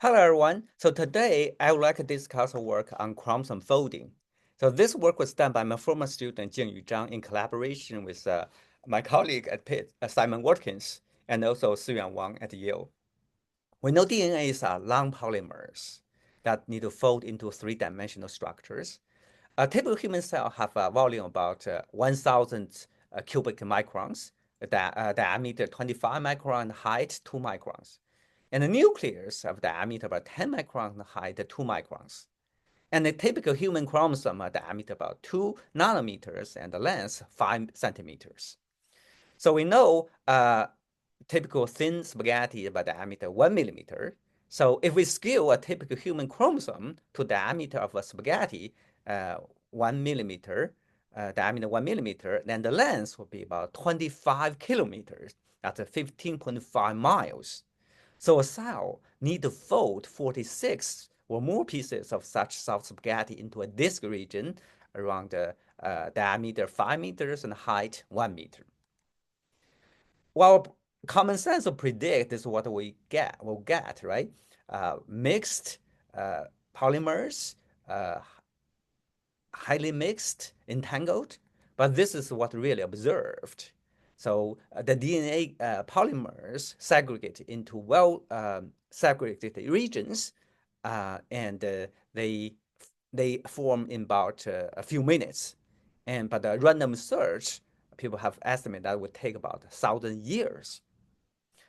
Hello, everyone. So today I would like to discuss a work on chromosome folding. So this work was done by my former student Jianyu Zhang in collaboration with my colleague at Pitt, Simon Watkins, and also Suyuan Wang at Yale. We know DNAs are long polymers that need to fold into three-dimensional structures. A typical human cell have a volume about 1,000 cubic microns, diameter 25 micron, height 2 microns. And the nucleus of diameter about 10 microns, height 2 microns. And the typical human chromosome diameter about 2 nanometers and the length 5 centimeters. So we know typical thin spaghetti about diameter 1 millimeter. So if we scale a typical human chromosome to diameter of a spaghetti, 1 millimeter, diameter 1 millimeter, then the length will be about 25 kilometers. That's 15.5 miles. So a cell need to fold 46 or more pieces of such soft spaghetti into a disk region around diameter 5 meters and height 1 meter. Well, common sense will predict this is what we'll get, right? Mixed polymers, uh, highly mixed, entangled, but this is what really observed. So the DNA polymers segregate into well-segregated regions, and they form in about a few minutes. But a random search, people have estimated that would take about 1,000 years.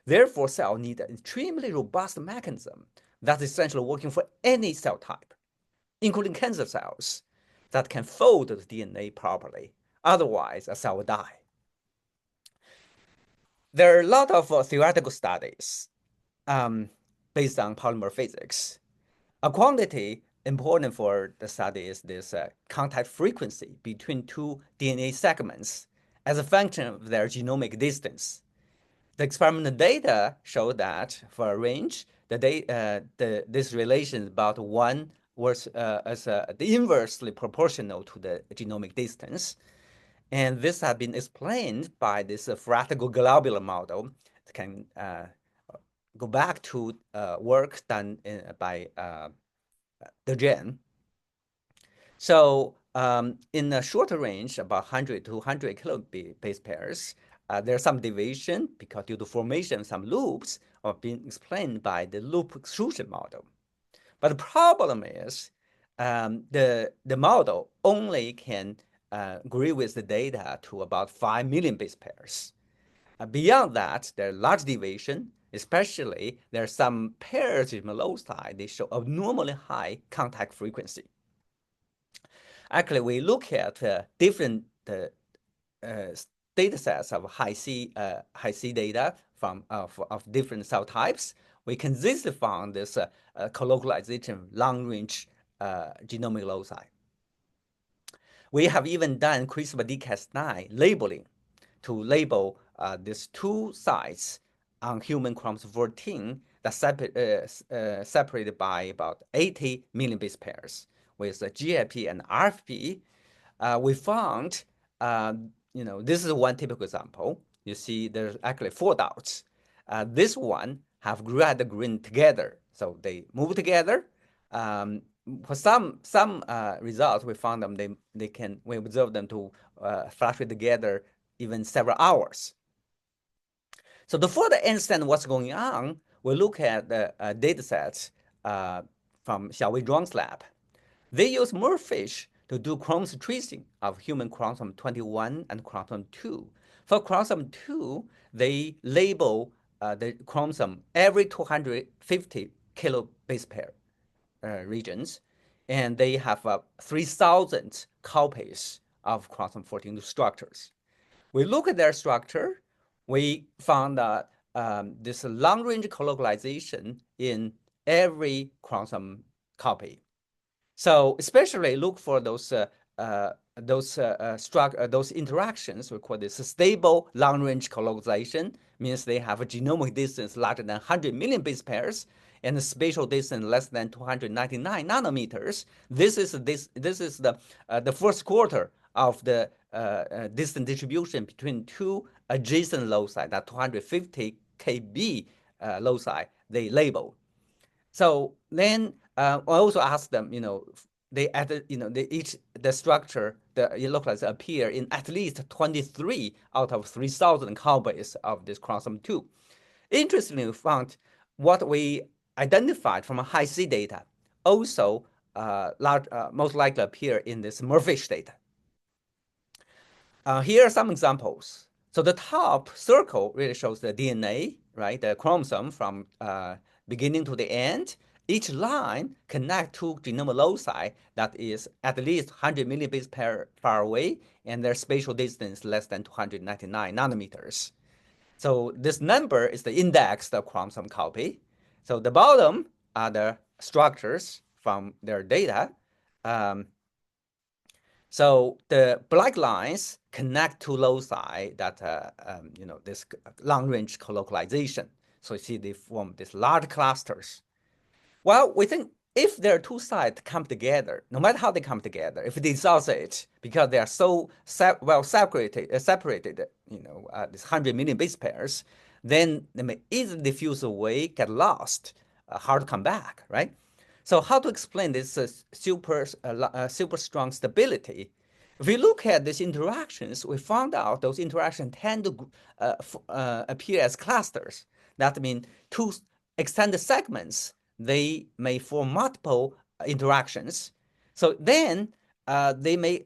Therefore, cells need an extremely robust mechanism that's essentially working for any cell type, including cancer cells, that can fold the DNA properly. Otherwise, a cell will die. There are a lot of theoretical studies based on polymer physics. A quantity important for the study is this contact frequency between two DNA segments as a function of their genomic distance. The experimental data show that for a range, this relation is about 1 was inversely proportional to the genomic distance. And this has been explained by this theoretical globular model. It can go back to work done by the Jen. So in a shorter range, about 100 to 100 kilobase pairs, there's some deviation because due to formation of some loops are being explained by the loop extrusion model. But the problem is the model only can agree with the data to about 5 million base pairs. Beyond that, there are large deviation, especially there are some pairs in the loci, they show abnormally high contact frequency. Actually, we look at different data sets of high C data from of different cell types. We consistently found this colocalization long-range genomic loci. We have even done CRISPR-Cas9 labeling to label these two sites on human chromosome 14 that separated by about 80 million base pairs with GFP and RFP. We found, this is one typical example. You see there's actually 4 dots. This one have red and green together, so they move together. For some results, we found them we observe them to fluctuate together even several hours. So to further understand what's going on, we look at the data sets from Xiaowei Zhuang's lab. They use merfish to do chromosome tracing of human chromosome 21 and chromosome 2. For chromosome 2, they label the chromosome every 250 kilobase pair regions, and they have 3,000 copies of chromosome 14 structures. We look at their structure, we found that this long-range colocalization in every chromosome copy. So especially look for those interactions. We call this stable long-range colocalization. Means they have a genomic distance larger than 100 million base pairs and a spatial distance less than 299 nanometers. This is the first quarter of the distance distribution between two adjacent loci, that 250 kb loci they label. So then I also asked them, they added, the structure, the locus appear in at least 23 out of 3,000 copies of this chromosome 2. Interestingly, we found what we identified from Hi-C data also most likely appear in this Murphy data. Here are some examples. So the top circle really shows the DNA, right? The chromosome from beginning to the end. Each line connect to genome loci that is at least 100 millibase per far away, and their spatial distance less than 299 nanometers. So this number is the index of chromosome copy. So the bottom are the structures from their data. So the black lines connect to loci that, this long-range colocalization. So you see they form these large clusters. Well, we think if there are two sites come together, no matter how they come together, if they dissociate because they are so well separated, these 100 million base pairs, then they may easily diffuse away, get lost, hard to come back, right? So how to explain this super strong stability? If we look at these interactions, we found out those interactions tend to appear as clusters. That means two extended segments, they may form multiple interactions. So then they may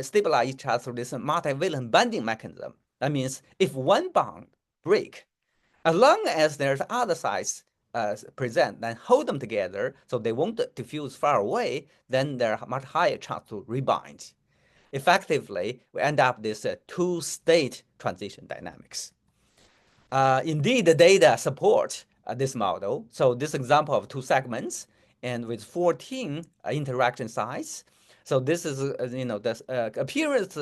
stabilize each other through this multivalent binding mechanism. That means if one bond break, as long as there's other sides present, then hold them together so they won't diffuse far away, then there are much higher chance to rebind. Effectively, we end up this two-state transition dynamics. Indeed, the data support this model. So this example of two segments and with 14 interaction sites. So this is, the appearance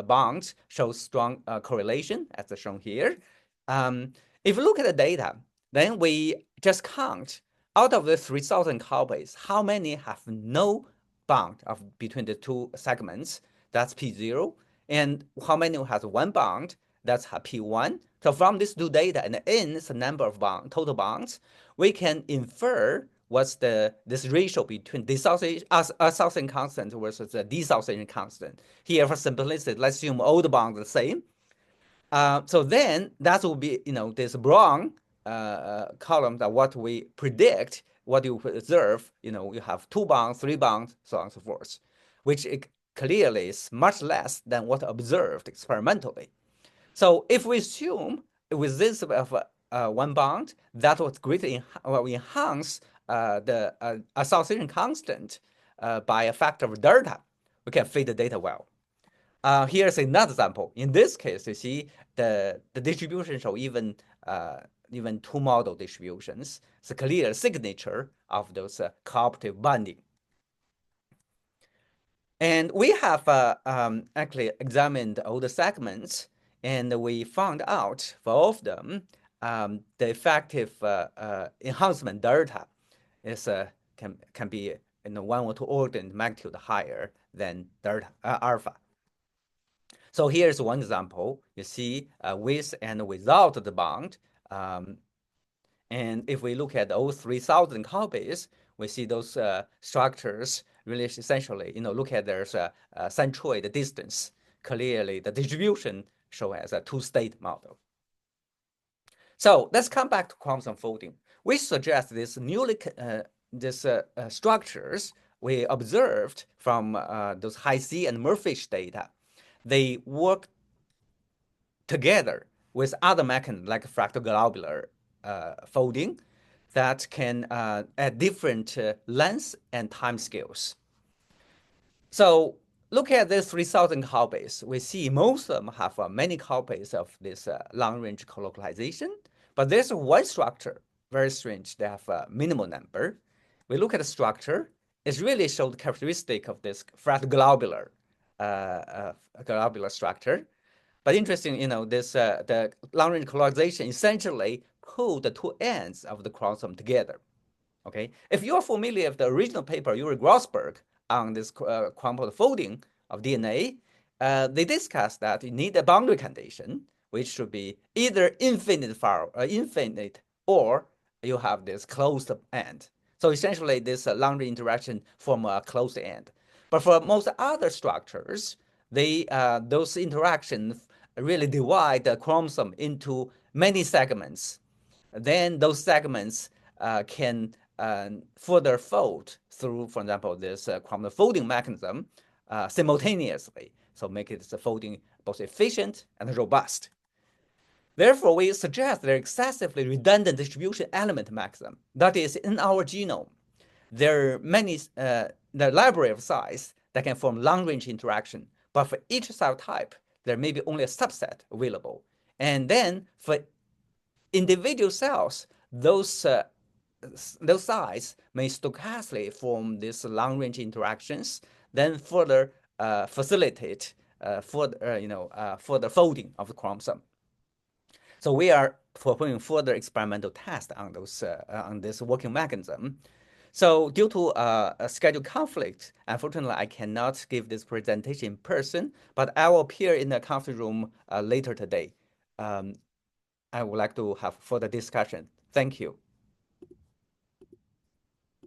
bonds shows strong correlation as shown here. If you look at the data, then we just count out of the 3,000 copies, how many have no bond between the two segments? That's P0. And how many has one bond? That's P1. So from these two data and N is the number of total bonds, we can infer what's this ratio between dissociation constant versus the dissociation constant. Here for simplicity, let's assume all the bonds are the same. So then that will be, this brown column that what we predict, what you observe, you have 2 bonds, 3 bonds, so on and so forth, which clearly is much less than what observed experimentally. So if we assume with this one bond, that would greatly enhance the association constant by a factor of delta, we can fit the data well. Here's another example. In this case, you see the distribution show even two model distributions. It's a clear signature of those cooperative bonding. And we have actually examined all the segments, and we found out for all of them, the effective enhancement delta is can be 1 or 2 order magnitude higher than delta alpha. So here's one example. You see with and without the bond. And if we look at all 3,000 copies, we see those structures really essentially, look at their centroid distance. Clearly, the distribution shown as a two-state model. So let's come back to chromosome folding. We suggest this structures we observed from those Hi-C and Murphy data. They work together with other mechanisms like fractoglobular folding that can at different lengths and time scales. So look at this 3,000 copies. We see most of them have many copies of this long-range colocalization, but there's one structure, very strange, they have a minimal number. We look at the structure, it really shows the characteristic of this fractoglobular globular structure. But interesting, this the long-range colocalization essentially pull the two ends of the chromosome together. Okay, if you're familiar with the original paper, Uri Grossberg, on this chromosome folding of DNA, they discussed that you need a boundary condition, which should be either infinite or you have this closed end. So essentially, this long-range interaction form a closed end. But for most other structures, those interactions really divide the chromosome into many segments. Then those segments can further fold through, for example, this chromosome folding mechanism simultaneously. So make it the folding both efficient and robust. Therefore, we suggest the excessively redundant distribution element mechanism. That is, in our genome, there are many the library of sites that can form long-range interaction, but for each cell type, there may be only a subset available. And then for individual cells, those sites may stochastically form these long-range interactions, then further facilitate further folding of the chromosome. So we are performing further experimental tests on those on this working mechanism. So due to a schedule conflict, unfortunately, I cannot give this presentation in person, but I will appear in the conference room later today. I would like to have further discussion. Thank you.